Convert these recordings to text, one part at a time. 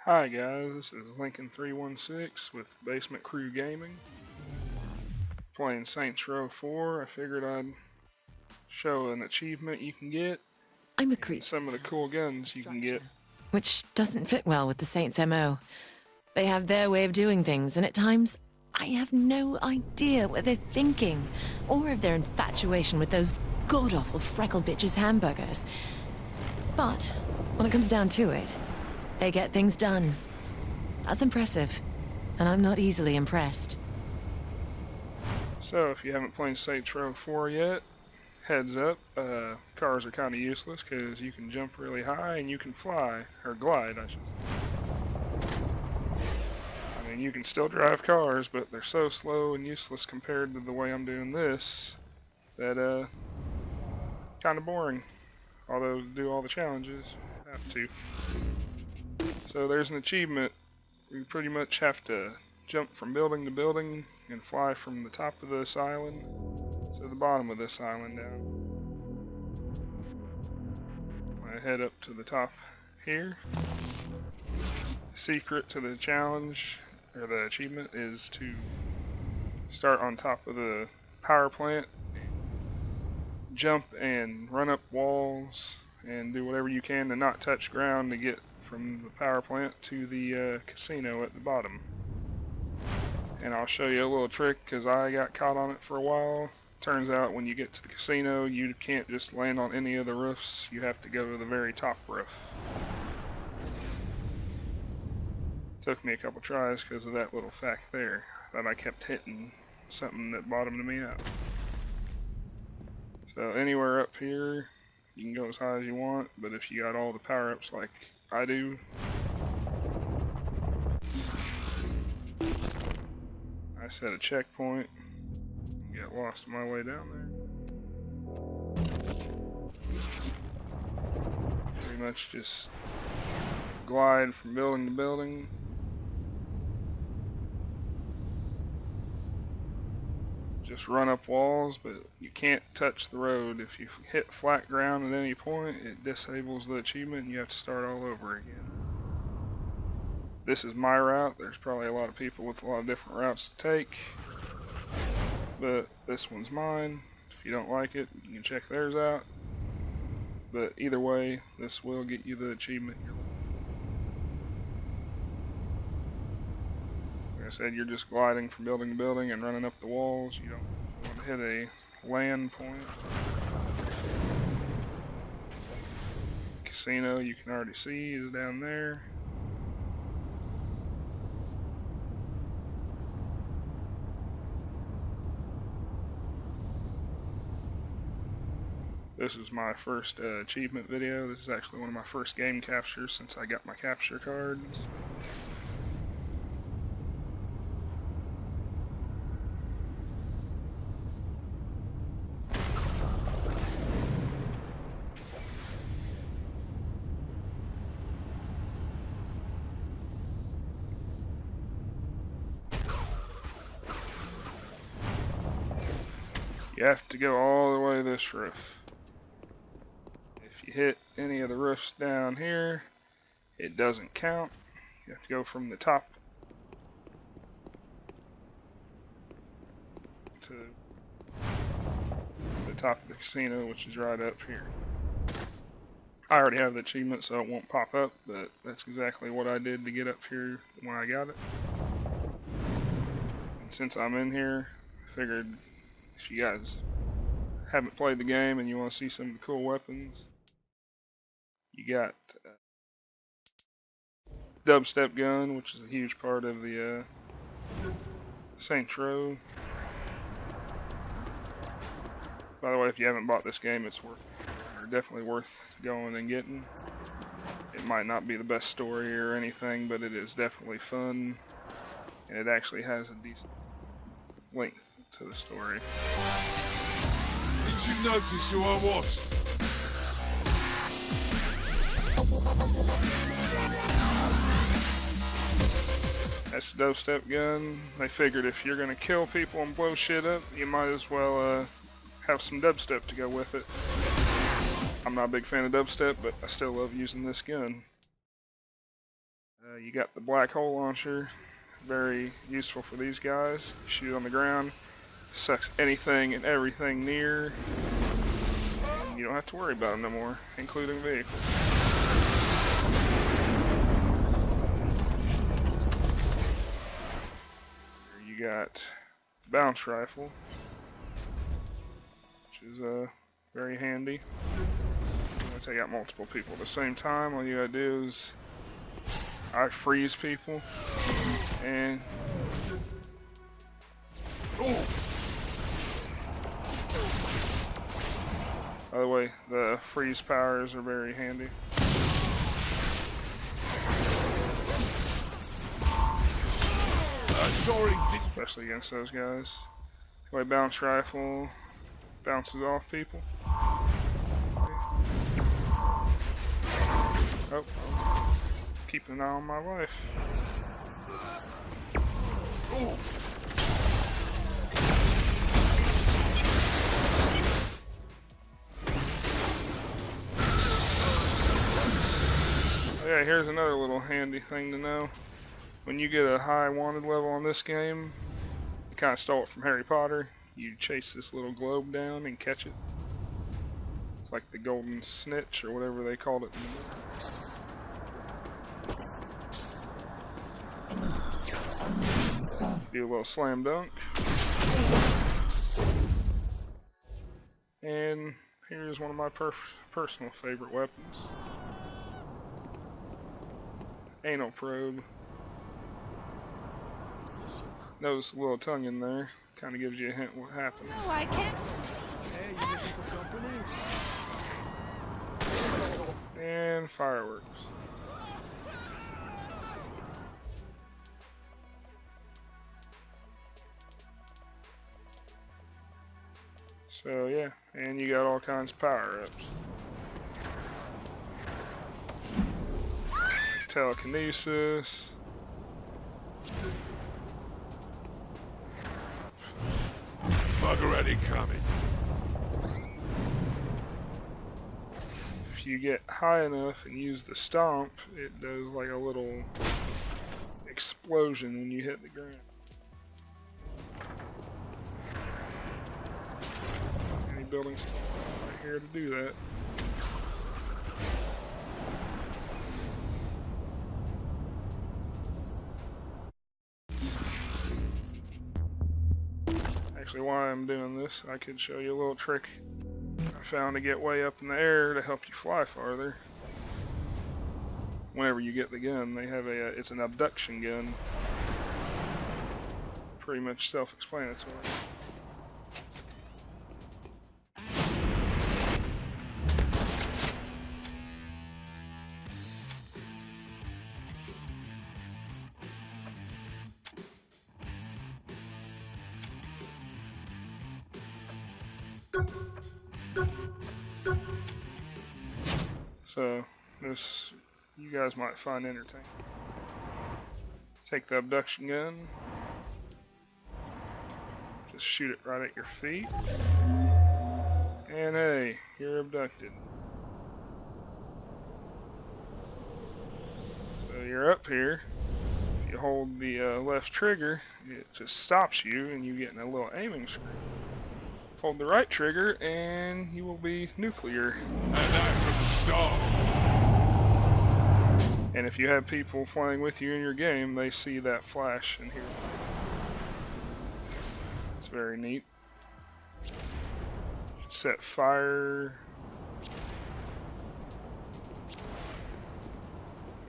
Hi guys, this is Lincoln316 with Basement Crew Gaming. Playing Saints Row 4, I figured I'd show an achievement you can get I'm a and creature some of the cool guns you can get. which doesn't fit well with the Saints' MO. They have their way of doing things, and at times, I have no idea what they're thinking, or of their infatuation with those god-awful freckle bitches' hamburgers. But, when it comes down to it, they get things done. That's impressive, and I'm not easily impressed. So if you haven't played Saints Row 4 yet, heads up, cars are kind of useless because you can jump really high and you can fly, or glide I should say. I mean, you can still drive cars, but they're so slow and useless compared to the way I'm doing this that kind of boring. Although to do all the challenges, you have to. So there's an achievement. You pretty much have to jump from building to building and fly from the top of this island to the bottom of this island down. I head up to the top here. Secret to the challenge, or the achievement, is to start on top of the power plant, jump and run up walls, and do whatever you can to not touch ground to get from the power plant to the casino at the bottom. And I'll show you a little trick because I got caught on it for a while. Turns out when you get to the casino, you can't just land on any of the roofs. You have to go to the very top roof. Took me a couple tries because of that little fact there, that I kept hitting something that bottomed me out. So anywhere up here, you can go as high as you want, but if you got all the power-ups like I do, I set a checkpoint and get lost on my way down there. Pretty much just glide from building to building. Just run up walls, but you can't touch the road. If you hit flat ground at any point, it disables the achievement and you have to start all over again. This is my route. There's probably a lot of people with a lot of different routes to take, but this one's mine. If you don't like it, you can check theirs out. But either way, this will get you the achievement you're looking for. Like I said, you're just gliding from building to building and running up the walls. You don't want to hit a land point. Casino, you can already see, is down there. This is my first achievement video. This is actually one of my first game captures since I got my capture cards. You have to go all the way to this roof. If you hit any of the roofs down here, it doesn't count. You have to go from the top to the top of the casino, which is right up here. I already have the achievement, so it won't pop up, but that's exactly what I did to get up here when I got it. And since I'm in here, I figured if you guys haven't played the game and you want to see some of the cool weapons, you got dubstep gun, which is a huge part of the Saints Row. By the way, if you haven't bought this game, it's definitely worth going and getting. It might not be the best story or anything, but it is definitely fun, and it actually has a decent length to the story. Did you notice who I was? That's the dubstep gun. They figured if you're gonna kill people and blow shit up, you might as well have some dubstep to go with it. I'm not a big fan of dubstep, but I still love using this gun. You got the black hole launcher, very useful for these guys. Shoot on the ground, sucks anything and everything near, and you don't have to worry about them no more, including vehicles. You got bounce rifle, which is very handy. I'm gonna take out multiple people at the same time. All you gotta do is I freeze people and by the way, the freeze powers are very handy. Especially against those guys. The way bounce rifle bounces off people. Oh, keeping an eye on my life. Yeah, here's another little handy thing to know. When you get a high wanted level on this game, you kind of stole it from Harry Potter. You chase this little globe down and catch it. It's like the golden snitch or whatever they called it in the movie. Do a little slam dunk. And here's one of my personal favorite weapons. Anal probe. Notice the little tongue in there. Kind of gives you a hint what happens. No, I can't. Hey, you looking for company? And fireworks. So yeah, and you got all kinds of power-ups. Telekinesis. Bug already coming. If you get high enough and use the stomp, it does like a little explosion when you hit the ground. Any buildings right here to do that. Actually, while I'm doing this, I could show you a little trick I found to get way up in the air to help you fly farther. Whenever you get the gun, they have it's an abduction gun. Pretty much self-explanatory. So, this you guys might find entertaining. Take the abduction gun, just shoot it right at your feet, and hey, you're abducted. So you're up here, if you hold the left trigger, it just stops you and you get in a little aiming screen. Hold the right trigger and you will be nuclear. And I'm from the start. And if you have people playing with you in your game, they see that flash and hear it. It's very neat. Set fire.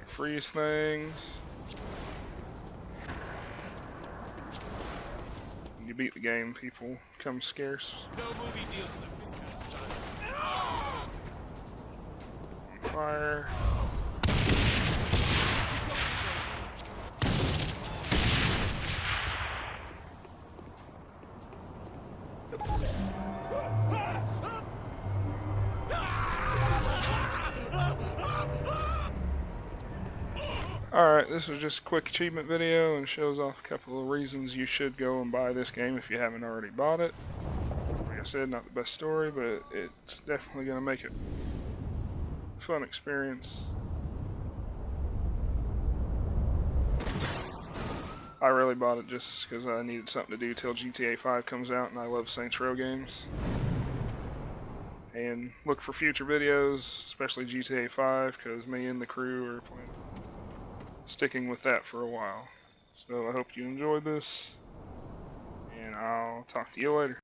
Freeze things. When you beat the game, people become scarce. No movie deals in the On fire. Alright, this was just a quick achievement video and shows off a couple of reasons you should go and buy this game if you haven't already bought it. Like I said, not the best story, but it's definitely going to make it a fun experience. I really bought it just because I needed something to do till GTA 5 comes out, and I love Saints Row games. And look for future videos, especially GTA 5, because me and the crew are planning sticking with that for a while. So I hope you enjoyed this, and I'll talk to you later.